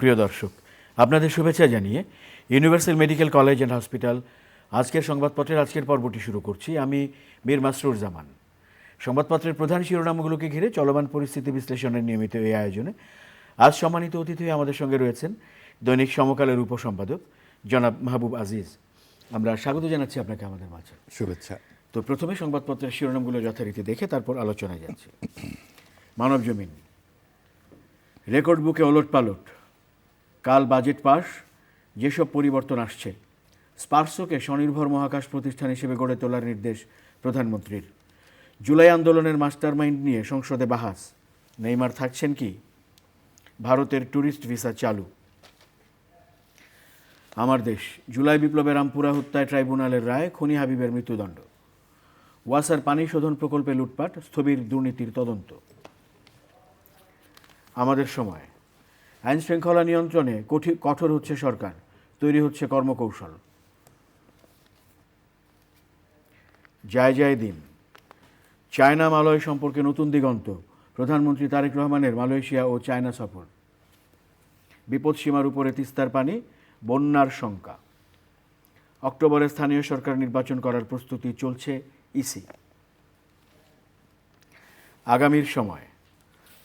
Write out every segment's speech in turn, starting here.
প্রিয় দর্শক, আপনাদের শুভেচ্ছা জানিয়ে universal medical college and hospital আজকের সংবাদপত্রের আজকের পর্বটি শুরু করছি। আমি মীর মাসরুর জামান। সংবাদপত্রের প্রধান শিরোনামগুলোকে ঘিরে চলমান পরিস্থিতি বিশ্লেষণের নিয়মিত এই আয়োজনে আজ সম্মানিত অতিথি হয়ে আমাদের সঙ্গে রয়েছেন দৈনিক সমকালের উপসম্পাদক জনাব মাহবুব আজিজ। আমরা স্বাগত জানাচ্ছি আপনাকে আমাদের মাঝে। শুভেচ্ছা। তো প্রথমে সংবাদপত্রের শিরোনামগুলো যথারীতি দেখে তারপর আলোচনায় যাচ্ছি। মানব জমিন, রেকর্ড বুকে ওলটপালট, কাল বাজেট পাস, যেসব পরিবর্তন আসছে, স্পার্সোকে স্বনির্ভর মহাকাশ প্রতিষ্ঠান হিসেবে গড়ে তোলার নির্দেশ প্রধানমন্ত্রীর, জুলাই আন্দোলনের মাস্টারমাইন্ড নিয়ে সংসদে বাহাস, নেইমার থাকছেন কি, ভারতের ট্যুরিস্ট ভিসা চালু, আমার দেশ, জুলাই বিপ্লবে রামপুরা হত্যায় ট্রাইব্যুনালের রায়, খনি হাবিবের মৃত্যুদণ্ড, ওয়াসার পানি শোধন প্রকল্পে লুটপাট, স্থবির দুর্নীতির তদন্ত। আমাদের সময়, আইন শৃঙ্খলা নিয়ন্ত্রণে কঠোর হচ্ছে সরকার, তৈরি হচ্ছে কর্মকৌশল। জয় জয় দিন, চায়না মালয় সম্পর্কে নতুন দিগন্ত, প্রধানমন্ত্রী তারেক রহমানের মালয়েশিয়া ও চায়না সফর। বিপদসীমার উপরে তিস্তার পানি, বন্যার শঙ্কা। অক্টোবরে স্থানীয় সরকার নির্বাচন করার প্রস্তুতি চলছে ইসি। আগামীর সময়,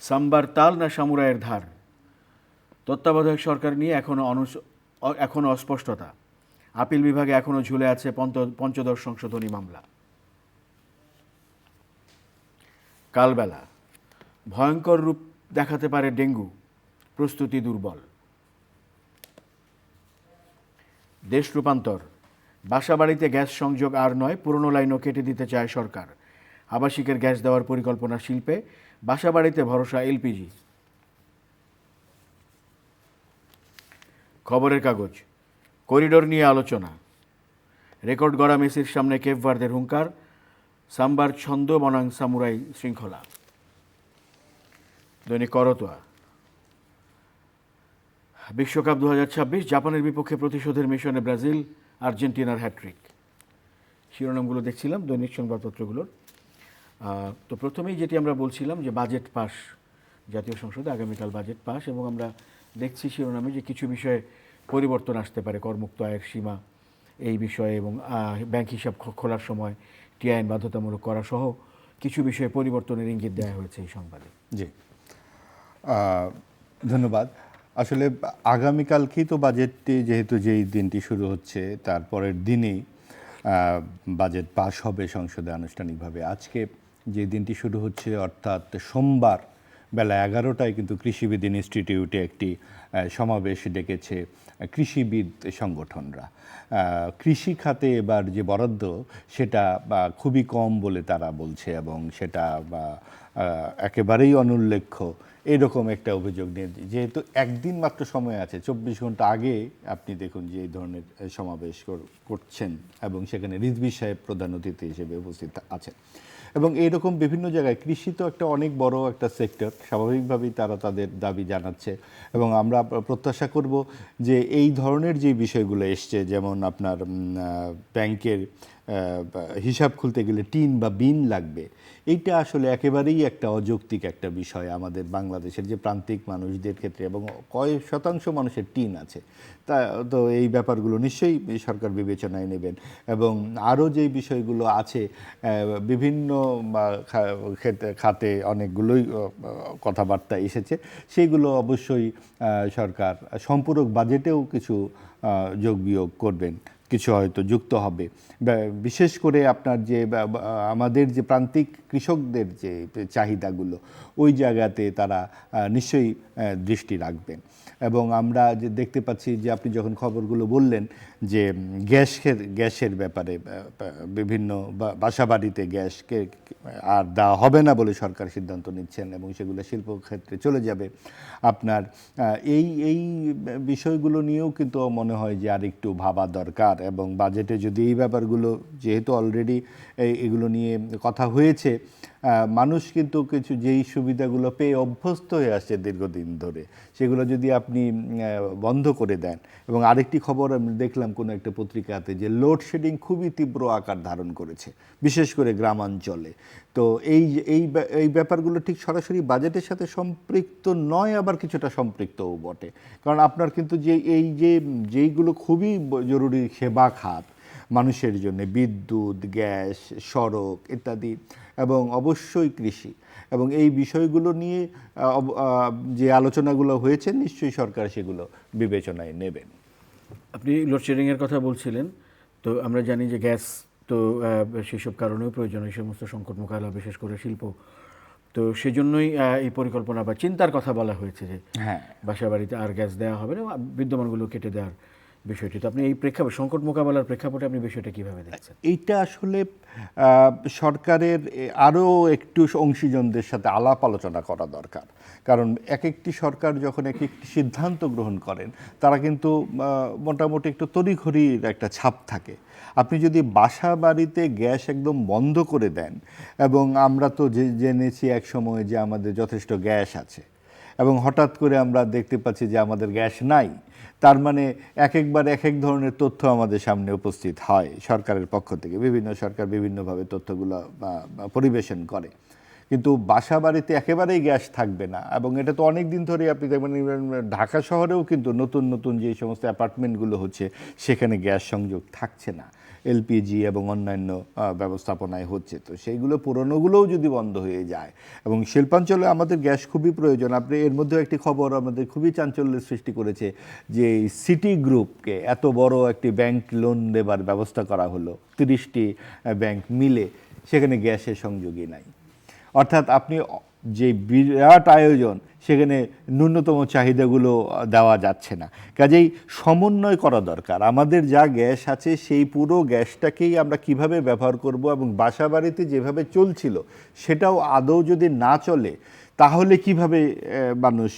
সাম্বার তাল না সামুরাইয়ের ধার, তত্ত্বাবধায়ক সরকার নিয়ে এখনও অস্পষ্টতা, আপিল বিভাগে এখনও ঝুলে আছে পঞ্চদশ সংশোধনী মামলা। কালবেলা, ভয়ঙ্কর রূপ দেখাতে পারে ডেঙ্গু, প্রস্তুতি দুর্বল। দেশ রূপান্তর, বাসাবাড়িতে গ্যাস সংযোগ আর নয়, পুরনো লাইনও কেটে দিতে চায় সরকার, আবাসিকের গ্যাস দেওয়ার পরিকল্পনা শিল্পে, বাসাবাড়িতে ভরসা এলপিজি। খবরের কাগজ, করিডোর নিয়ে আলোচনা, রেকর্ড গড়া মেসির সামনে কেপ ভার্দের হুঙ্কার, সাম্বার ছন্দ বনাং সামুরাই শৃঙ্খলা। দৈনিক করতোয়া, বিশ্বকাপ 2026, জাপানের বিপক্ষে প্রতিশোধের মিশনে ব্রাজিল, আর্জেন্টিনার হ্যাট্রিক। শিরোনামগুলো দেখছিলাম দৈনিক সংবাদপত্রগুলোর। তো প্রথমেই যেটি আমরা বলছিলাম যে বাজেট পাস, জাতীয় সংসদে আগামীকাল বাজেট পাস, এবং আমরা দেখছি শিরোনামে যে কিছু বিষয়ে পরিবর্তন আসতে পারে, করমুক্ত আয়ের সীমা এই বিষয়ে, এবং ব্যাংক হিসাব খোলার সময় টি আইন বাধ্যতামূলক করা সহ কিছু বিষয়ে পরিবর্তনের ইঙ্গিত দেওয়া হয়েছে এই সংবাদে। জি, ধন্যবাদ। আসলে আগামীকালকেই তো বাজেটটি, যেহেতু যেই দিনটি শুরু হচ্ছে তারপরের দিনেই বাজেট পাস হবে সংসদে আনুষ্ঠানিকভাবে। আজকে যে দিনটি শুরু হচ্ছে অর্থাৎ সোমবার বেলা 11টায় কিন্তু কৃষিবিদ ইনস্টিটিউটে একটি সমাবেশ ডেকেছে কৃষিবিদ সংগঠনরা। কৃষি খাতে এবার যে বরাদ্দ সেটা খুবই কম বলে তারা বলছে, এবং সেটা একেবারেই অনুল্লেখ্য এরকম একটা অভিযোগ নিয়ে, যেহেতু একদিন মাত্র সময় আছে, 24 ঘন্টা আগে আপনি দেখুন যে এই ধরনের সমাবেশ করছেন, এবং সেখানে রিজভী সাহেব প্রধান অতিথি হিসেবে উপস্থিত আছেন। এবং এইরকম বিভিন্ন জায়গায় কৃষি তো একটা অনেক বড় একটা সেক্টর, স্বাভাবিকভাবেই তারা তাদের দাবি জানাচ্ছে, এবং আমরা প্রত্যাশা করব যে এই ধরনের যে বিষয়গুলো এসছে, যেমন আপনার ব্যাংকের হিসাব খুলতে গেলে টিন বা বিন লাগবে, এইটা আসলে একেবারেই একটা অযৌক্তিক একটা বিষয় আমাদের বাংলাদেশের যে প্রান্তিক মানুষদের ক্ষেত্রে, এবং কয়েক শতাংশ মানুষের টিন আছে। তো এই ব্যাপারগুলো নিশ্চয়ই সরকার বিবেচনায় নেবেন, এবং আরও যেই বিষয়গুলো আছে বিভিন্ন খাতে অনেকগুলোই কথাবার্তা এসেছে, সেইগুলো অবশ্যই সরকার সম্পূরক বাজেটেও কিছু যোগ বিয়োগ করবেন, কিছু হয়তো যুক্ত হবে। বিশেষ করে আপনার যে আমাদের যে প্রান্তিক কৃষকদের যে চাহিদাগুলো, ওই জায়গাতে তারা নিশ্চয়ই দৃষ্টি রাখবেন। এবং আমরা যে দেখতে পাচ্ছি যে আপনি যখন খবরগুলো বললেন যে গ্যাসের ব্যাপারে, বিভিন্ন বাসাবাড়িতে গ্যাসকে আর দেওয়া হবে না বলে সরকার সিদ্ধান্ত নিচ্ছেন, এবং সেগুলো শিল্পক্ষেত্রে চলে যাবে আপনার, এই বিষয়গুলো নিয়েও কিন্তু মনে হয় যে আর একটু ভাবা দরকার। এবং বাজেটে যদি এই ব্যাপারগুলো, যেহেতু অলরেডি এগুলো নিয়ে কথা হয়েছে, মানুষ কিন্তু কিছু যেই সুবিধাগুলো পেয়ে অভ্যস্ত হয়ে আসছে দীর্ঘদিন ধরে, সেগুলো যদি আপনি বন্ধ করে দেন। এবং আরেকটি খবর আমি দেখলাম কোনো একটা পত্রিকাতে যে লোডশেডিং খুবই তীব্র আকার ধারণ করেছে, বিশেষ করে গ্রামাঞ্চলে। তো এই ব্যাপারগুলো ঠিক সরাসরি বাজেটের সাথে সম্পৃক্ত নয়, আবার কিছুটা সম্পৃক্তও বটে। কারণ আপনার কিন্তু যেইগুলো খুবই জরুরি সেবা খাত মানুষের জন্য, বিদ্যুৎ, গ্যাস, সড়ক ইত্যাদি, এবং অবশ্যই কৃষি, এবং এই বিষয়গুলো নিয়ে যে আলোচনাগুলো হয়েছে নিশ্চয়ই সরকার সেগুলো বিবেচনায় নেবেন। আপনি লোডশেডিংয়ের কথা বলছিলেন, তো আমরা জানি যে গ্যাস তো সেসব কারণেও প্রয়োজন, এই সমস্ত সংকট মোকাবেলা, বিশেষ করে শিল্প। তো সেজন্যই এই পরিকল্পনা বা চিন্তার কথা বলা হয়েছে যে হ্যাঁ, বাসা বাড়িতে আর গ্যাস দেওয়া হবে না, বিদ্যমানগুলো কেটে দেওয়ার বিষয়টি। তো আপনি এই সংকট মোকাবেলার প্রেক্ষাপটে আপনি বিষয়টা কিভাবে দেখছেন? এইটা আসলে সরকারের আরও একটু অংশীজনদের সাথে আলাপ আলোচনা করা দরকার। কারণ এক একটি সরকার যখন এক একটি সিদ্ধান্ত গ্রহণ করেন, তারা কিন্তু মোটামুটি একটু তড়িঘড়ির একটা ছাপ থাকে। আপনি যদি বাসা বাড়িতে গ্যাস একদম বন্ধ করে দেন, এবং আমরা তো জেনেছি এক সময় যে আমাদের যথেষ্ট গ্যাস আছে, এবং হঠাৎ করে আমরা দেখতে পাচ্ছি যে আমাদের গ্যাস নাই, তার মানে একবার এক এক ধরনের তথ্য আমাদের সামনে উপস্থিত হয় সরকারের পক্ষ থেকে। বিভিন্ন সরকার বিভিন্নভাবে তথ্যগুলো পরিবেশন করে, কিন্তু বাসা বাড়িতে একেবারেই গ্যাস থাকবে না। এবং এটা তো অনেক দিন ধরে আপনি দেখবেন, ঢাকা শহরেও কিন্তু নতুন নতুন যে সমস্ত অ্যাপার্টমেন্টগুলো হচ্ছে সেখানে গ্যাস সংযোগ থাকছে না, এলপিজি এবং অন্যান্য ব্যবস্থাপনায় হচ্ছে। তো সেইগুলো পুরনোগুলোও যদি বন্ধ হয়ে যায়, এবং শিল্পাঞ্চলে আমাদের গ্যাস খুবই প্রয়োজন। আপনি এর মধ্যে একটি খবর আমাদের খুবই চাঞ্চল্যের সৃষ্টি করেছে যে সিটি গ্রুপকে এত বড় একটি ব্যাংক লোন দেবার ব্যবস্থা করা হলো, 30টি ব্যাংক মিলে, সেখানে গ্যাসের সংযোগই নাই। অর্থাৎ আপনি যে বিরাট আয়োজন, সেখানে ন্যূনতম চাহিদাগুলো দেওয়া যাচ্ছে না। কাজেই সমন্বয় করা দরকার। আমাদের যা গ্যাস আছে সেই পুরো গ্যাসটাকেই আমরা কিভাবে ব্যবহার করব, এবং বাসা বাড়িতে যেভাবে চলছিল সেটাও আদৌ যদি না চলে, তাহলে কিভাবে মানুষ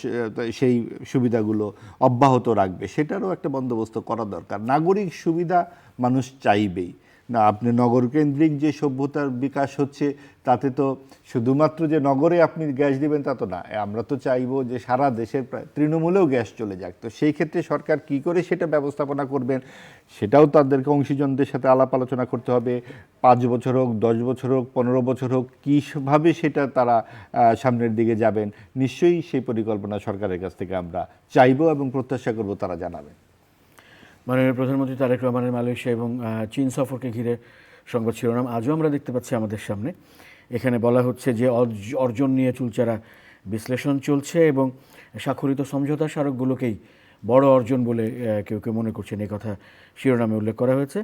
সেই সুবিধাগুলো অব্যাহত রাখবে, সেটারও একটা বন্দোবস্ত করা দরকার। নাগরিক সুবিধা মানুষ চাইবেই না। আপনি নগরকেন্দ্রিক যে সভ্যতার বিকাশ হচ্ছে, তাতে তো শুধুমাত্র যে নগরে আপনি গ্যাস দিবেন তা তো না। আমরা তো চাইবো যে সারা দেশের প্রায় তৃণমূলেও গ্যাস চলে যাক। তো সেই ক্ষেত্রে সরকার কি করে সেটা ব্যবস্থাপনা করবেন, সেটাও তাদেরকে অংশীজনদের সাথে আলাপ আলোচনা করতে হবে। 5 বছর হোক, 10 বছর হোক, 15 বছর হোক, কীভাবে সেটা তারা সামনের দিকে যাবেন, নিশ্চয়ই সেই পরিকল্পনা সরকারের কাছ থেকে আমরা চাইবো এবং প্রত্যাশা করব তারা জানাবেন। মাননীয় প্রধানমন্ত্রী তারেক রহমানের মালয়েশিয়া এবং চীন সফরকে ঘিরে সংবাদ শিরোনাম আজও আমরা দেখতে পাচ্ছি আমাদের সামনে। এখানে বলা হচ্ছে যে অর্জন নিয়ে চুলচেরা বিশ্লেষণ চলছে, এবং স্বাক্ষরিত সমঝোতা স্মারকগুলোকেই বড় অর্জন বলে কেউ কেউ মনে করছেন, এই কথা শিরোনামে উল্লেখ করা হয়েছে।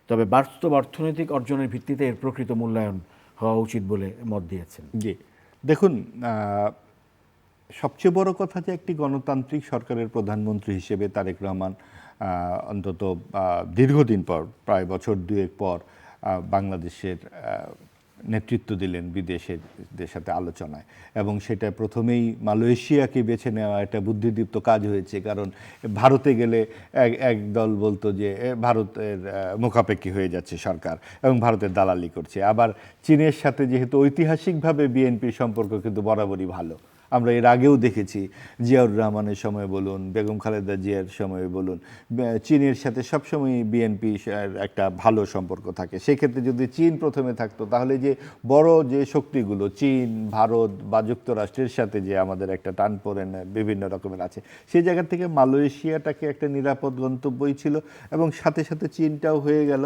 তবে বাস্তব অর্থনৈতিক অর্জনের ভিত্তিতে এর প্রকৃত মূল্যায়ন হওয়া উচিত বলে মত দিয়েছেন। জি, দেখুন, সবচেয়ে বড় কথা যে একটি গণতান্ত্রিক সরকারের প্রধানমন্ত্রী হিসেবে তারেক রহমান অন্তত দীর্ঘদিন পর, প্রায় বছর দুয়েক পর, বাংলাদেশের নেতৃত্ব দিলেন বিদেশের সাথে আলোচনায়। এবং সেটা প্রথমেই মালয়েশিয়াকে বেছে নেওয়া একটা বুদ্ধিদীপ্ত কাজ হয়েছে। কারণ ভারতে গেলে এক দল বলতো যে ভারতের মুখাপেক্ষী হয়ে যাচ্ছে সরকার, এবং ভারতের দালালি করছে। আবার চীনের সাথে যেহেতু ঐতিহাসিকভাবে বিএনপির সম্পর্ক কিন্তু বরাবরই ভালো, আমরা এর আগেও দেখেছি, জিয়াউর রহমানের সময় বলুন, বেগম খালেদা জিয়ার সময় বলুন, চীনের সাথে সবসময় বিএনপি একটা ভালো সম্পর্ক থাকে। সেক্ষেত্রে যদি চীন প্রথমে থাকতো, তাহলে যে বড় যে শক্তিগুলো চীন, ভারত বা যুক্তরাষ্ট্রের সাথে যে আমাদের একটা টান পড়েন বিভিন্ন রকমের আছে, সেই জায়গা থেকে মালয়েশিয়াটাকে একটা নিরাপদ গন্তব্যই ছিল। এবং সাথে সাথে চীনটাও হয়ে গেল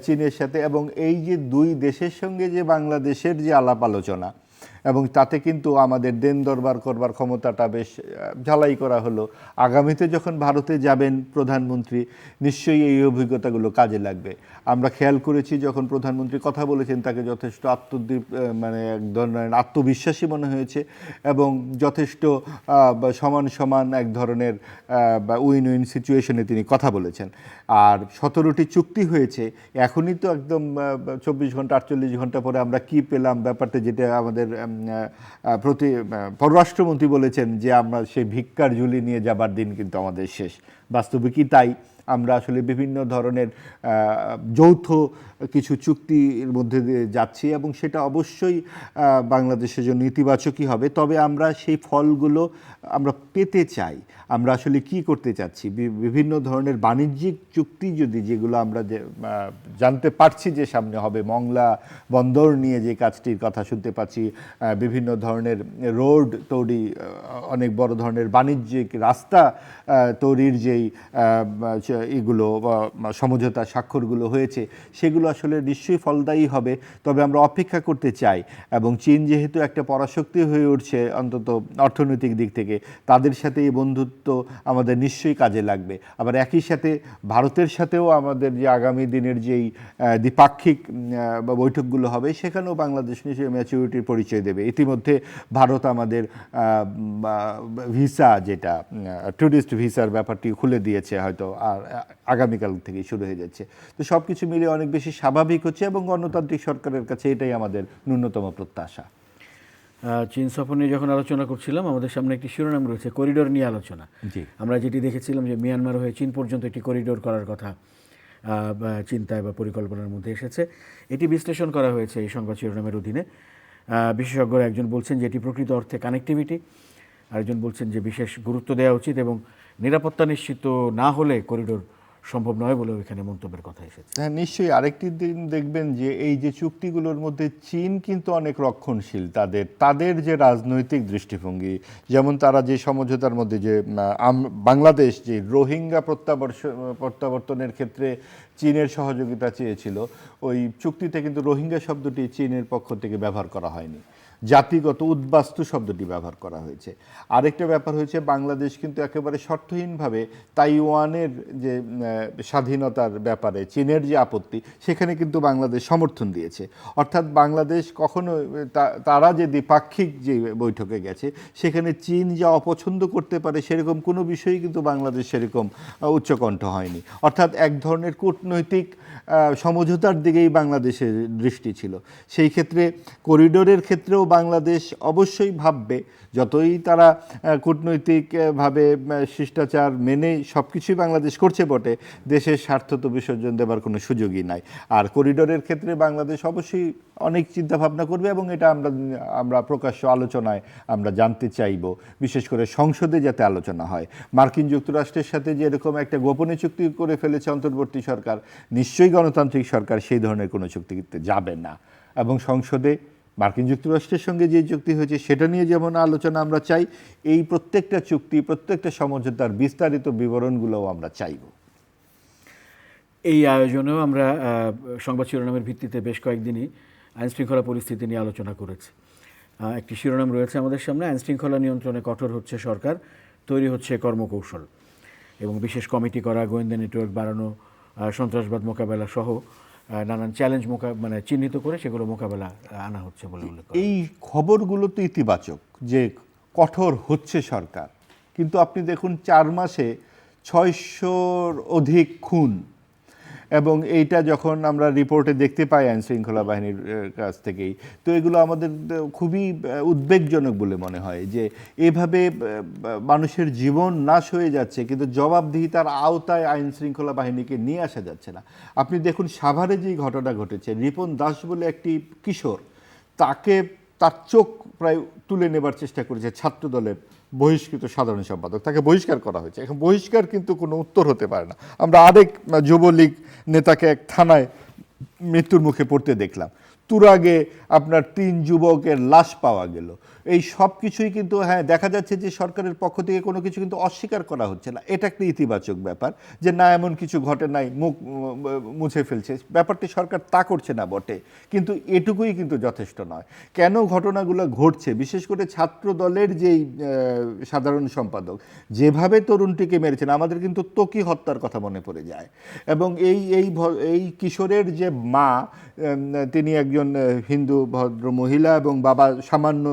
চীনের সাথে। এবং এই যে দুই দেশের সঙ্গে যে বাংলাদেশের যে আলাপ আলোচনা, এবং তাতে কিন্তু আমাদের দেন দরবার করবার ক্ষমতাটা বেশ ঝালাই করা হলো। আগামীতে যখন ভারতে যাবেন প্রধানমন্ত্রী, নিশ্চয়ই এই অভিজ্ঞতাগুলো কাজে লাগবে। আমরা খেয়াল করেছি যখন প্রধানমন্ত্রী কথা বলেছেন, তাকে যথেষ্ট মানে এক ধরনের আত্মবিশ্বাসী মনে হয়েছে, এবং যথেষ্ট সমান সমান এক ধরনের উইন উইন সিচুয়েশনে তিনি কথা বলেছেন। আর 17টি চুক্তি হয়েছে। এখনই তো একদম 24 ঘন্টা 48 ঘন্টা পরে আমরা কি পেলাম, ব্যাপারটা যেটা আমাদের পররাষ্ট্রমন্ত্রী বলেছেন যে আমরা সেই ভিক্ষার ঝুলি নিয়ে যাবার দিন কিন্তু আমাদের শেষ। বাস্তবিকই তাই। আমরা আসলে বিভিন্ন ধরনের যৌথ কিছু চুক্তির মধ্যে দিয়ে যাচ্ছি এবং সেটা অবশ্যই বাংলাদেশের জন্য ইতিবাচকই হবে। তবে আমরা সেই ফলগুলো আমরা পেতে চাই। আমরা আসলে কি করতে চাচ্ছি, বিভিন্ন ধরনের বাণিজ্যিক চুক্তি যদি যেগুলো আমরা জানতে পারছি যে সামনে হবে, মংলা বন্দর নিয়ে যে কাজটির কথা শুনতে পাচ্ছি, বিভিন্ন ধরনের রোড তৈরি, অনেক বড় ধরনের বাণিজ্যিক রাস্তা তৈরির যেই এগুলো সমঝোতা স্বাক্ষরগুলো হয়েছে, সেগুলো আসলে নিশ্চয়ই ফলদায়ী হবে। তবে আমরা অপেক্ষা করতে চাই এবং চীন যেহেতু একটা পরাশক্তি হয়ে উঠছে অন্তত অর্থনৈতিক দিক থেকে, তাদের সাথে এই বন্ধুত্ব আমাদের নিশ্চয়ই কাজে লাগবে। আবার একই সাথে ভারতের সাথেও আমাদের যে আগামী দিনের যেই দ্বিপাক্ষিক বৈঠকগুলো হবে, সেখানেও বাংলাদেশ নিশ্চয়ই ম্যাচুরিটির পরিচয় দেবে। ইতিমধ্যে ভারত আমাদের ভিসা, যেটা ট্যুরিস্ট ভিসার ব্যাপারটি খুলে দিয়েছে, হয়তো আর আগামীকাল থেকেই শুরু হয়ে যাচ্ছে। তো সব কিছু মিলিয়ে অনেক বেশি স্বাভাবিক হচ্ছে এবং গণতান্ত্রিক সরকারের কাছে এটাই আমাদের ন্যূনতম প্রত্যাশা। চীন সফর নিয়ে যখন আলোচনা করছিলাম, আমাদের সামনে একটি শিরোনাম রয়েছে করিডোর নিয়ে আলোচনা। আমরা যেটি দেখেছিলাম যে মিয়ানমার হয়ে চীন পর্যন্ত একটি করিডোর করার কথা চিন্তায় বা পরিকল্পনার মধ্যে এসেছে। এটি বিশ্লেষণ করা হয়েছে এই সংবাদ শিরোনামের অধীনে। বিশেষজ্ঞরা একজন বলছেন যে এটি প্রকৃত অর্থে কানেক্টিভিটি, আরেকজন বলছেন যে বিশেষ গুরুত্ব দেওয়া উচিত এবং নিরাপত্তা নিশ্চিত না হলে করিডোর সম্ভব নয় বলেও এখানে মন্তব্যের কথা এসেছে। হ্যাঁ, নিশ্চয়ই। আরেকটি দিন দেখবেন যে এই যে চুক্তিগুলোর মধ্যে চীন কিন্তু অনেক রক্ষণশীল। তাদের যে রাজনৈতিক দৃষ্টিভঙ্গি, যেমন তারা যে সমঝোতার মধ্যে যে বাংলাদেশ যে রোহিঙ্গা প্রত্যাবর্তনের ক্ষেত্রে চীনের সহযোগিতা চেয়েছিল, ওই চুক্তিতে কিন্তু রোহিঙ্গা শব্দটি চীনের পক্ষ থেকে ব্যবহার করা হয়নি, জাতিগত উদ্বাস্তু শব্দটি ব্যবহার করা হয়েছে। আরেকটা ব্যাপার হয়েছে, বাংলাদেশ কিন্তু একেবারে শর্তহীনভাবে তাইওয়ানের যে স্বাধীনতার ব্যাপারে চীনের যে আপত্তি, সেখানে কিন্তু বাংলাদেশ সমর্থন দিয়েছে। অর্থাৎ বাংলাদেশ কখনো তারা যে দ্বিপাক্ষিক যে বৈঠকে গেছে, সেখানে চীন যা অপছন্দ করতে পারে সেরকম কোনো বিষয়ই কিন্তু বাংলাদেশ সেরকম উচ্চকণ্ঠ হয়নি। অর্থাৎ এক ধরনের কূটনৈতিক সমঝোতার দিকেই বাংলাদেশের দৃষ্টি ছিল। সেই ক্ষেত্রে করিডোরের ক্ষেত্রেও বাংলাদেশ অবশ্যই ভাববে, যতই তারা কূটনৈতিকভাবে শিষ্টাচার মেনে সব কিছুই বাংলাদেশ করছে বটে, দেশের স্বার্থ তো বিসর্জন দেবার কোনো সুযোগই নাই। আর করিডোরের ক্ষেত্রে বাংলাদেশ অবশ্যই অনেক চিন্তাভাবনা করবে এবং এটা আমরা প্রকাশ্য আলোচনায় আমরা জানতে চাইব, বিশেষ করে সংসদে যাতে আলোচনা হয়। মার্কিন যুক্তরাষ্ট্রের সাথে যে এরকম একটা গোপনে চুক্তি করে ফেলেছে অন্তর্বর্তী সরকার, নিশ্চয়ই গণতান্ত্রিক সরকার সেই ধরনের কোনো চুক্তিতে যাবে না। এবং সংসদে মার্কিন যুক্তরাষ্ট্রের সঙ্গে যে চুক্তি হয়েছে সেটা নিয়ে যেমন আলোচনা আমরা চাই, এই প্রত্যেকটা চুক্তি, প্রত্যেকটা সমঝোতার বিস্তারিত বিবরণগুলোও আমরা চাইব। এই আয়োজনেও আমরা সংবাদ শিরোনামের ভিত্তিতে বেশ কয়েকদিনই আইনশৃঙ্খলা পরিস্থিতি নিয়ে আলোচনা করেছি। একটি শিরোনাম রয়েছে আমাদের সামনে, আইনশৃঙ্খলা নিয়ন্ত্রণে কঠোর হচ্ছে সরকার, তৈরি হচ্ছে কর্মকৌশল, এবং বিশেষ কমিটি করা, গোয়েন্দা নেটওয়ার্ক বাড়ানো, সন্ত্রাসবাদ মোকাবেলা সহ নানান চ্যালেঞ্জ চিহ্নিত করে সেগুলো মোকাবেলা আনা হচ্ছে বলে উল্লেখ করা। এই খবরগুলো তো ইতিবাচক যে কঠোর হচ্ছে সরকার, কিন্তু আপনি দেখুন 4 মাসে 600-র অধিক খুন, এবং এইটা যখন আমরা রিপোর্টে দেখতে পাই আইনশৃঙ্খলা বাহিনীর কাছ থেকেই, তো এগুলো আমাদের খুবই উদ্বেগজনক বলে মনে হয় যে এভাবে মানুষের জীবন নাশ হয়ে যাচ্ছে, কিন্তু জবাবদিহিতার আওতায় আইনশৃঙ্খলা বাহিনীকে নিয়ে আসা যাচ্ছে না। আপনি দেখুন সাভারে যেই ঘটনা ঘটেছে, রিপন দাস বলে একটি কিশোর, তার চোখ প্রায় তুলে নেবার চেষ্টা করেছে ছাত্রদলের বহিষ্কৃত সাধারণ সম্পাদক, তাকে বহিষ্কার করা হয়েছে। এখন বহিষ্কার কিন্তু কোনো উত্তর হতে পারে না। আমরা আরেক যুবলীগ নেতাকে এক থানায় মৃত্যুর মুখে পড়তে দেখলাম। তুরাগে আপনার 3 যুবকের লাশ পাওয়া গেল। এই সব কিছুই কিন্তু দেখা যাচ্ছে যে সরকারের পক্ষ থেকে কোনো কিছু কিন্তু অস্বীকার করা হচ্ছে না। এটা একটা ইতিবাচক ব্যাপার যে না, এমন কিছু ঘটে নাই, মুখ মুছে ফেলছে, ব্যাপারটি সরকার তা করছে না বটে, কিন্তু এটুকুই কিন্তু যথেষ্ট নয়। কেন ঘটনাগুলো ঘটছে, বিশেষ করে ছাত্র দলের যেই সাধারণ সম্পাদক যেভাবে তরুণটিকে মেরেছেন, আমাদের কিন্তু ত্বকী হত্যার কথা মনে পড়ে যায়। এবং এই কিশোরের যে মা, তিনি একজন হিন্দু ভদ্র মহিলা এবং বাবা সামান্য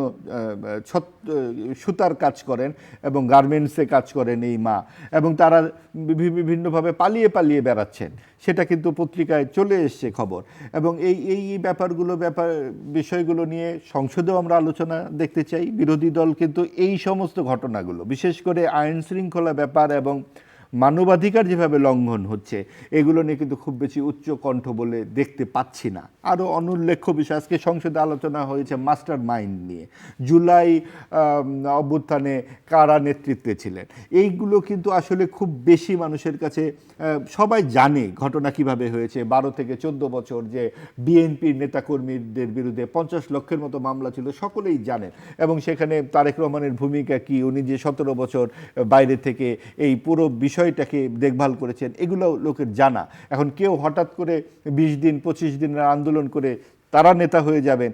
সুতার কাজ করেন এবং গার্মেন্টসে কাজ করেন এই মা, এবং তারা বিভিন্নভাবে পালিয়ে বেড়াচ্ছেন, সেটা কিন্তু পত্রিকায় চলে এসছে খবর। এবং এই বিষয়গুলো নিয়ে সংসদেও আমরা আলোচনা দেখতে চাই। বিরোধী দল কিন্তু এই সমস্ত ঘটনাগুলো, বিশেষ করে আইন শৃঙ্খলা ব্যাপার এবং মানবাধিকার যেভাবে লঙ্ঘন হচ্ছে এগুলো নিয়ে কিন্তু খুব বেশি উচ্চ কণ্ঠ বলে দেখতে পাচ্ছি না। আরও অনুল্লেখ্য বিষয়, আজকে সংসদে আলোচনা হয়েছে মাস্টার মাইন্ড নিয়ে, জুলাই অভ্যুত্থানে কারা নেতৃত্বে ছিলেন। এইগুলো কিন্তু আসলে খুব বেশি মানুষের কাছে, সবাই জানে ঘটনা কিভাবে হয়েছে। 12 থেকে 14 বছর যে বিএনপির নেতাকর্মীদের বিরুদ্ধে 50 লক্ষের মতো মামলা ছিল, সকলেই জানেন। এবং সেখানে তারেক রহমানের ভূমিকা কি, উনি যে 17 বছর বাইরে থেকে এই পুরো বিষয়টাকে দেখভাল করেছেন, এগুলো লোকের জানা। এখন কেউ হঠাৎ করে 20 দিন 25 দিনের আন্দোলন করে তারা নেতা হয়ে যাবেন,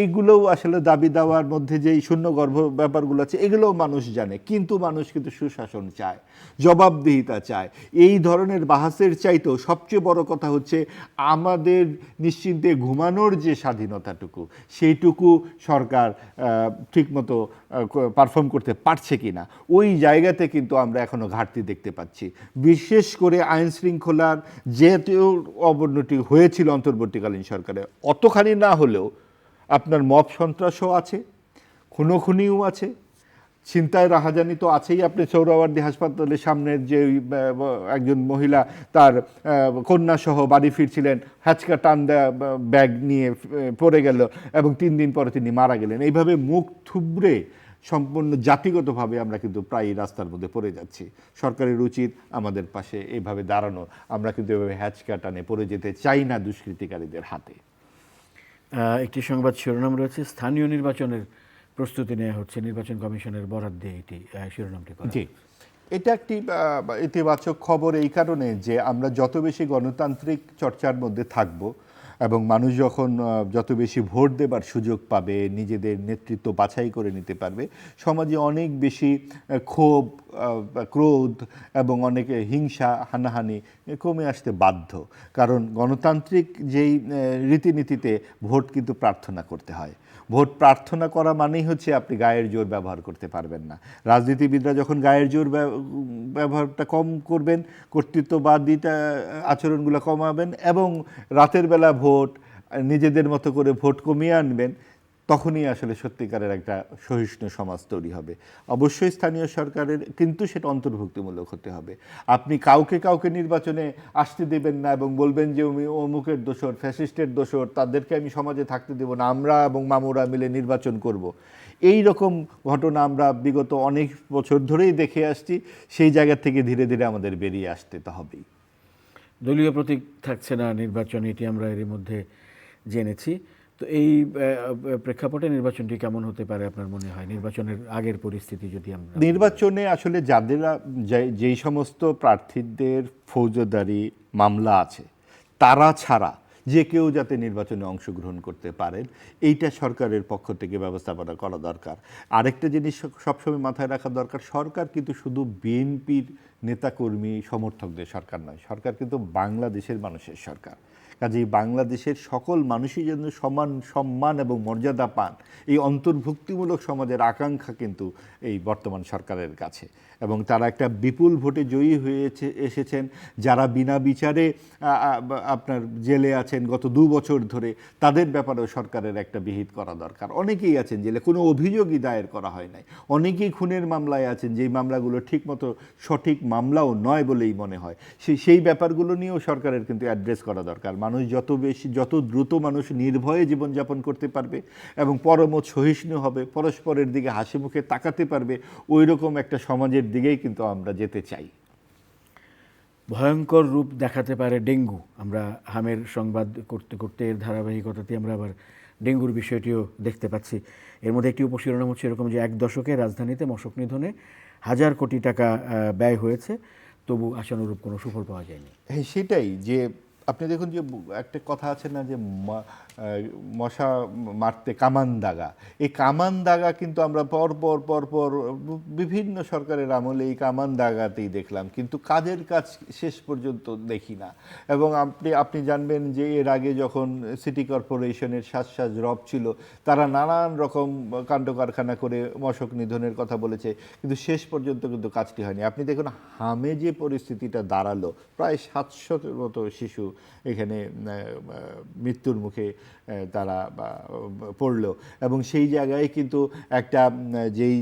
এইগুলোও আসলে দাবি দেওয়ার মধ্যে যেই শূন্যগর্ভ ব্যাপারগুলো আছে এগুলোও মানুষ জানে। কিন্তু মানুষ কিন্তু সুশাসন চায়, জবাবদিহিতা চায়। এই ধরনের বাহাসের চাইতেও সবচেয়ে বড় কথা হচ্ছে আমাদের নিশ্চিন্তে ঘুমানোর যে স্বাধীনতাটুকু, সেইটুকু সরকার ঠিকমতো পারফর্ম করতে পারছে কিনা, ওই জায়গাতে কিন্তু আমরা এখনো ঘাটতি দেখতে পাচ্ছি। বিশেষ করে আইন শৃঙ্খলার যেহেতু অবনতি হয়েছিল অন্তর্বর্তীকালীন সরকারে, অতখানি না হলেও আপনার মব সন্ত্রাসও আছে, খুনোখুনিও আছে, ছিনতাই রাহাজানি তো আছেই। আপনি সৌরাওয়ার্দী হাসপাতালের সামনের যে একজন মহিলা তার কন্যাসহ বাড়ি ফিরছিলেন, হ্যাচকা টান দেয়া ব্যাগ নিয়ে পড়ে গেল এবং 3 দিন পরে তিনি মারা গেলেন। এইভাবে মুখ থুবড়ে সম্পূর্ণ জাতিগতভাবে আমরা কিন্তু প্রায়ই রাস্তার মধ্যে পড়ে যাচ্ছি। সরকারের উচিত আমাদের পাশে এইভাবে দাঁড়ানো। আমরা কিন্তু এভাবে হ্যাচকা টানে পড়ে যেতে চাই না দুষ্কৃতিকারীদের হাতে। একটি সংবাদ শিরোনাম রয়েছে, স্থানীয় নির্বাচনের প্রস্তুতি নেওয়া হচ্ছে, নির্বাচন কমিশনের বরাদ দিয়ে এটি শিরোনামটি করা। জি, এটা একটি ইতিবাচক খবর এই কারণে যে আমরা যত বেশি গণতান্ত্রিক চর্চার মধ্যে থাকব এবং মানুষ যখন যত বেশি ভোট দেবার সুযোগ পাবে, নিজেদের নেতৃত্ব বাছাই করে নিতে পারবে, সমাজে অনেক বেশি ক্ষোভ, ক্রোধ এবং অনেক হিংসা হানাহানি কমে আসতে বাধ্য। কারণ গণতান্ত্রিক যেই রীতিনীতিতে ভোট কিন্তু প্রার্থনা করতে হয়। ভোট প্রার্থনা করা মানেই হচ্ছে আপনি গায়ের জোর ব্যবহার করতে পারবেন না। রাজনীতিবিদরা যখন গায়ের জোর ব্যবহারটা কম করবেন, কর্তৃত্ববাদিতা আচরণগুলো কমাবেন এবং রাতের বেলা ভোট নিজেদের মতো করে ভোট কমিয়ে আনবেন, তখনই আসলে সত্যিকারের একটা সহিষ্ণু সমাজ তৈরি হবে। অবশ্যই স্থানীয় সরকারের কিন্তু সেটা অন্তর্ভুক্তিমূলক হতে হবে। আপনি কাউকে কাউকে নির্বাচনে আসতে দেবেন না এবং বলবেন যে অমুকের দোসর, ফ্যাসিস্টের দোসর, তাদেরকে আমি সমাজে থাকতে দেব না, আমরা এবং মামুরা মিলে নির্বাচন করব। এই রকম ঘটনা আমরা বিগত অনেক বছর ধরেই দেখে আসছি। সেই জায়গা থেকে ধীরে ধীরে আমাদের বেরিয়ে আসতে তো হবেই। দলীয় প্রতীক থাকছে না নির্বাচনে, এটি আমরা এর মধ্যে জেনেছি। তো এই প্রেক্ষাপটে নির্বাচনটি কেমন হতে পারে আপনার মনে হয়, নির্বাচনের আগের পরিস্থিতি যদি আমরা? নির্বাচনে আসলে যাদেরা যেই সমস্ত প্রার্থীদের ফৌজদারি মামলা আছে তারা ছাড়া যে কেউ যাতে নির্বাচনে অংশগ্রহণ করতে পারেন, এইটা সরকারের পক্ষ থেকে ব্যবস্থাপনা করা দরকার। আরেকটা জিনিস সবসময় মাথায় রাখা দরকার, সরকার কিন্তু শুধু বিএনপির নেতাকর্মী সমর্থকদের সরকার নয়, সরকার কিন্তু বাংলাদেশের মানুষের সরকার। কাজেই বাংলাদেশের সকল মানুষই যেন সমান সম্মান এবং মর্যাদা পান, এই অন্তর্ভুক্তিমূলক সমাজের আকাঙ্ক্ষা কিন্তু এই বর্তমান সরকারের কাছে। এবং তারা একটা বিপুল ভোটে জয়ী হয়েছে এসেছেন। যারা বিনা বিচারে আপনার জেলে আছেন গত 2 বছর ধরে, তাদের ব্যাপারেও সরকারের একটা বিহিত করা দরকার। অনেকেই আছেন জেলে, কোনো অভিযোগই দায়ের করা হয় নাই। অনেকেই খুনের মামলায় আছেন, যেই মামলাগুলো ঠিকমতো সঠিক মামলাও নয় বলেই মনে হয়। সেই ব্যাপারগুলো নিয়েও সরকারের কিন্তু অ্যাড্রেস করা দরকার। মানুষ যত দ্রুত মানুষ নির্ভয়ে জীবনযাপন করতে পারবে এবং পরমত সহিষ্ণু হবে, পরস্পরের দিকে হাসি মুখে তাকাতে পারবে, ওই রকম একটা সমাজের দিকেই কিন্তু আমরা যেতে চাই। ভয়ঙ্কর রূপ দেখাতে পারে ডেঙ্গু। আমরা হামের সংবাদ করতে করতে এর ধারাবাহিকতাতে আমরা আবার ডেঙ্গুর বিষয়টিও দেখতে পাচ্ছি। এর মধ্যে একটি উপশিরোনাম হচ্ছে এরকম যে 1 দশকে রাজধানীতে মশক নিধনে 1000 কোটি টাকা ব্যয় হয়েছে, তবু আশানুরূপ কোনো সুফল পাওয়া যায়নি। হ্যাঁ, সেটাই। যে আপনি দেখুন যে একটা কথা আছে না যে মশা মারতে কামান দাগা, এই কামান দাগা কিন্তু আমরা পরপর বিভিন্ন সরকারের আমলে এই কামান দাগাতেই দেখলাম, কিন্তু কাজের কাজ শেষ পর্যন্ত দেখি না। এবং আপনি জানবেন যে এর আগে যখন সিটি কর্পোরেশনের শ্বাস রব ছিল, তারা নানান রকম কাণ্ড কারখানা করে মশক নিধনের কথা বলেছে, কিন্তু শেষ পর্যন্ত কিন্তু কাজটি হয়নি। আপনি দেখুন হামে যে পরিস্থিতিটা দাঁড়ালো, প্রায় 700-র মতো শিশু এখানে মৃত্যুর মুখে তারা পড়ল, এবং সেই জায়গায় কিন্তু একটা যেই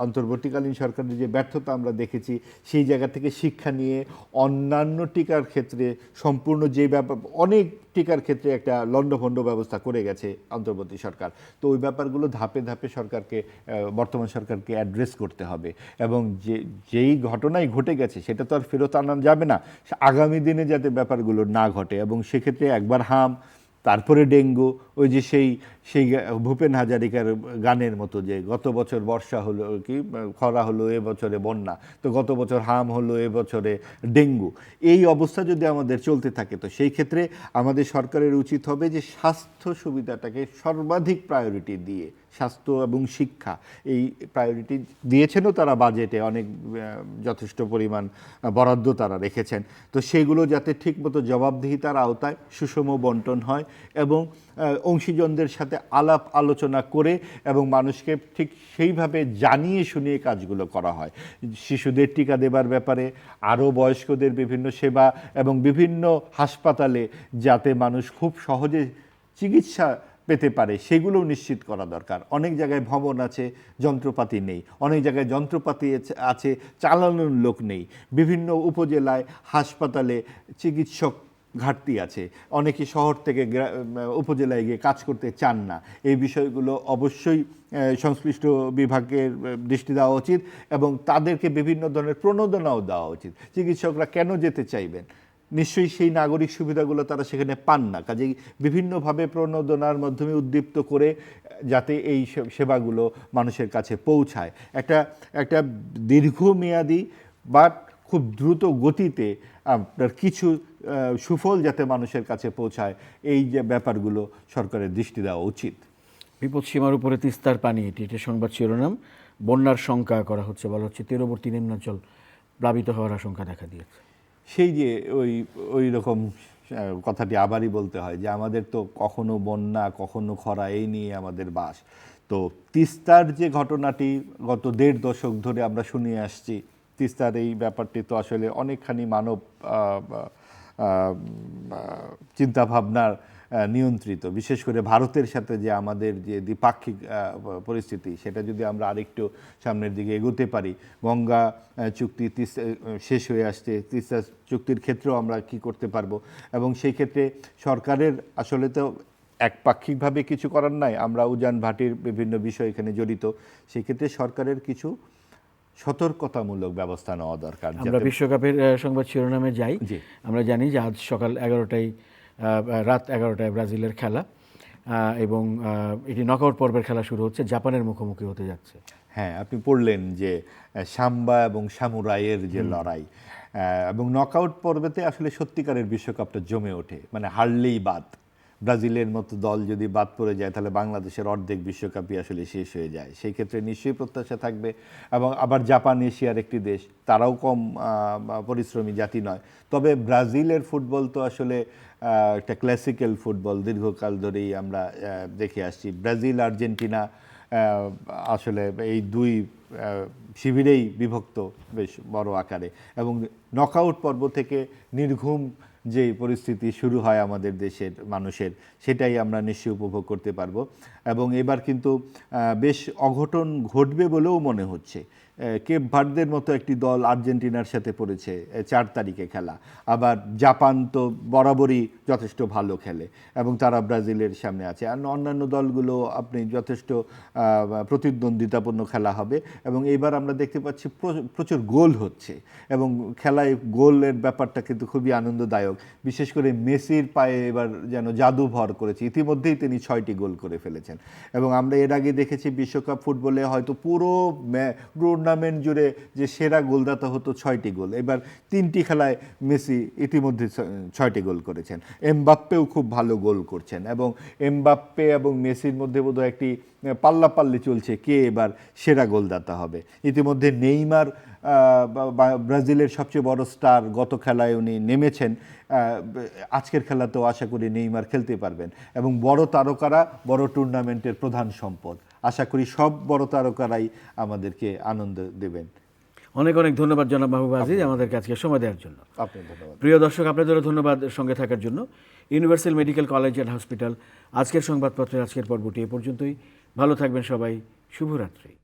অন্তর্বর্তীকালীন সরকারের যে ব্যর্থতা আমরা দেখেছি, সেই জায়গা থেকে শিক্ষা নিয়ে অন্যান্য টিকার ক্ষেত্রে সম্পূর্ণ যে ব্যাপার, অনেক টিকার ক্ষেত্রে একটা লণ্ডভণ্ড ব্যবস্থা করে গেছে অন্তর্বর্তী সরকার। তো ওই ব্যাপারগুলো ধাপে ধাপে সরকারকে, বর্তমান সরকারকে অ্যাড্রেস করতে হবে, এবং যেই ঘটনাই ঘটে গেছে সেটা তো আর ফেরত আনা যাবে না, আগামী দিনে যাতে ব্যাপারগুলো না ঘটে। এবং সেক্ষেত্রে একবার হাম, তারপরে ডেঙ্গু, ওই যে সেই সেই ভূপেন হাজারিকার গানের মতো, যে গত বছর বর্ষা হলো কি খরা হলো, এবছরে বন্যা, তো গত বছর হাম হলো, এবছরে ডেঙ্গু। এই অবস্থা যদি আমাদের চলতে থাকে, তো সেই ক্ষেত্রে আমাদের সরকারের উচিত হবে যে স্বাস্থ্য সুবিধাটাকে সর্বাধিক প্রায়োরিটি দিয়ে, স্বাস্থ্য এবং শিক্ষা এই প্রায়োরিটি দিয়েছেনও তারা, বাজেটে অনেক যথেষ্ট পরিমাণ বরাদ্দ তারা রেখেছেন। তো সেগুলো যাতে ঠিকমতো জবাবদিহিতার আওতায় সুষম বন্টন হয়, এবং অংশীজনদের সাথে আলাপ আলোচনা করে এবং মানুষকে ঠিক সেইভাবে জানিয়ে শুনিয়ে কাজগুলো করা হয়। শিশুদের টিকা দেবার ব্যাপারে, আরও বয়স্কদের বিভিন্ন সেবা, এবং বিভিন্ন হাসপাতালে যাতে মানুষ খুব সহজে চিকিৎসা পেতে পারে সেগুলোও নিশ্চিত করা দরকার। অনেক জায়গায় ভবন আছে, যন্ত্রপাতি নেই, অনেক জায়গায় যন্ত্রপাতি আছে, চালানোর লোক নেই, বিভিন্ন উপজেলায় হাসপাতালে চিকিৎসক ঘাটতি আছে, অনেকে শহর থেকে উপজেলায় গিয়ে কাজ করতে চান না। এই বিষয়গুলো অবশ্যই সংশ্লিষ্ট বিভাগের দৃষ্টি দেওয়া উচিত, এবং তাদেরকে বিভিন্ন ধরনের প্রণোদনাও দেওয়া উচিত। চিকিৎসকরা কেন যেতে চাইবেন? নিশ্চয়ই সেই নাগরিক সুবিধাগুলো তারা সেখানে পান না, কাজেই বিভিন্নভাবে প্রণোদনার মাধ্যমে উদ্দীপ্ত করে যাতে এই সেবাগুলো মানুষের কাছে পৌঁছায়। একটা দীর্ঘমেয়াদী বা খুব দ্রুত গতিতে আপনার কিছু সুফল যাতে মানুষের কাছে পৌঁছায়, এই যে ব্যাপারগুলো সরকারের দৃষ্টি দেওয়া উচিত। বিপদসীমার উপরে তিস্তার পানি, এটি সংবাদ শিরোনাম। বন্যার শঙ্কা করা হচ্ছে, বলা হচ্ছে তীরবর্তী নিম্নাঞ্চল প্লাবিত হওয়ার আশঙ্কা দেখা দিয়েছে। সেই যে ওই রকম কথাটি আবারই বলতে হয় যে আমাদের তো কখনো বন্যা, কখনো খরা, এই নিয়ে আমাদের বাস। তো তিস্তার যে ঘটনাটি গত 1.5 দশক ধরে আমরা শুনে আসছি, তিস্তার এই ব্যাপারটি তো আসলে অনেকখানি মানব চিন্তাভাবনার নিয়ন্ত্রিত। বিশেষ করে ভারতের সাথে যে আমাদের যে দ্বিপাক্ষিক পরিস্থিতি, সেটা যদি আমরা আরেকটু সামনের দিকে এগোতে পারি, গঙ্গা চুক্তি শেষ হয়ে আসছে, তিস্তা চুক্তির ক্ষেত্রেও আমরা কি করতে পারবো, এবং সেই ক্ষেত্রে সরকারের আসলে তো একপাক্ষিকভাবে কিছু করার নাই, আমরা উজান ভাটির বিভিন্ন বিষয় এখানে জড়িত, সেই ক্ষেত্রে সরকারের কিছু সতর্কতামূলক ব্যবস্থা নেওয়া দরকার। আমরা বিশ্বকাপের সংবাদ শিরোনামে যাই। আমরা জানি যে আজ সকাল 11টায়, রাত 11টায় ব্রাজিলের খেলা, এবং এটি নকআউট পর্বের খেলা শুরু হচ্ছে, জাপানের মুখোমুখি হতে যাচ্ছে। হ্যাঁ, আপনি পড়লেন যে সাম্বা এবং সামুরাইয়ের যে লড়াই, এবং নকআউট পর্বেতে আসলে সত্যিকারের বিশ্বকাপটা জমে ওঠে, মানে হারলেই বাদ। ব্রাজিলের মতো দল যদি বাদ পড়ে যায়, তাহলে বাংলাদেশের অর্ধেক বিশ্বকাপই আসলে শেষ হয়ে যায়। সেই ক্ষেত্রে নিশ্চয়ই প্রত্যাশা থাকবে। এবং আবার জাপান এশিয়ার একটি দেশ, তারাও কম পরিশ্রমী জাতি নয়। তবে ব্রাজিলের ফুটবল তো আসলে একটা ক্লাসিক্যাল ফুটবল, দীর্ঘকাল ধরেই আমরা দেখে আসছি। ব্রাজিল আর্জেন্টিনা আসলে এই দুই শিবিরেই বিভক্ত বেশ বড় আকারে, এবং নকআউট পর্ব থেকে নির্ঘুম যে পরিস্থিতি শুরু হয় আমাদের দেশের মানুষের, সেটাই আমরা নিশ্চয়ই উপভোগ করতে পারবো। এবং এবার কিন্তু বেশ অঘটন ঘটবে বলেও মনে হচ্ছে। কেপ ভার্দের মতো একটি দল আর্জেন্টিনার সাথে পড়েছে 4 তারিখে খেলা। আবার জাপান তো বরাবরই যথেষ্ট ভালো খেলে, এবং তারা ব্রাজিলের সামনে আছে। আর অন্যান্য দলগুলো আপনি যথেষ্ট প্রতিদ্বন্দ্বিতাপূর্ণ খেলা হবে। এবং এবার আমরা দেখতে পাচ্ছি প্রচুর গোল হচ্ছে, এবং খেলায় গোলের ব্যাপারটা কিন্তু খুবই আনন্দদায়ক। বিশেষ করে মেসির পায়ে এবার যেন জাদু ভর করেছে, ইতিমধ্যেই তিনি 6টি গোল করে ফেলেছেন। এবং আমরা এর আগে দেখেছি বিশ্বকাপ ফুটবলে হয়তো পুরো টুর্নামেন্ট জুড়ে যে সেরা গোলদাতা হতো 6টি গোল, এবার 3টি খেলায় মেসি ইতিমধ্যে 6টি গোল করেছেন। এমবাপ্পেও খুব ভালো গোল করছেন, এবং এমবাপ্পে এবং মেসির মধ্যে বোধহয় একটি পাল্লাপাল্লি চলছে কে এবার সেরা গোলদাতা হবে। ইতিমধ্যে নেইমার ব্রাজিলের সবচেয়ে বড় স্টার, গত খেলায় উনি নেমেছেন, আজকের খেলাতেও আশা করি নেইমার খেলতে পারবেন। এবং বড় তারকারা বড় টুর্নামেন্টের প্রধান সম্পদ, আশা করি সব বড় তারকারাই আমাদেরকে আনন্দ দেবেন। অনেক অনেক ধন্যবাদ জনাব মাহবুব আজিজ আমাদেরকে আজকে সময় দেওয়ার জন্য। আপনার ধন্যবাদ। প্রিয় দর্শক, আপনাদেরও ধন্যবাদ সঙ্গে থাকার জন্য। Universal medical college and hospital আজকের সংবাদপত্রের আজকের পর্বটি এ পর্যন্তই। ভালো থাকবেন সবাই, শুভরাত্রি।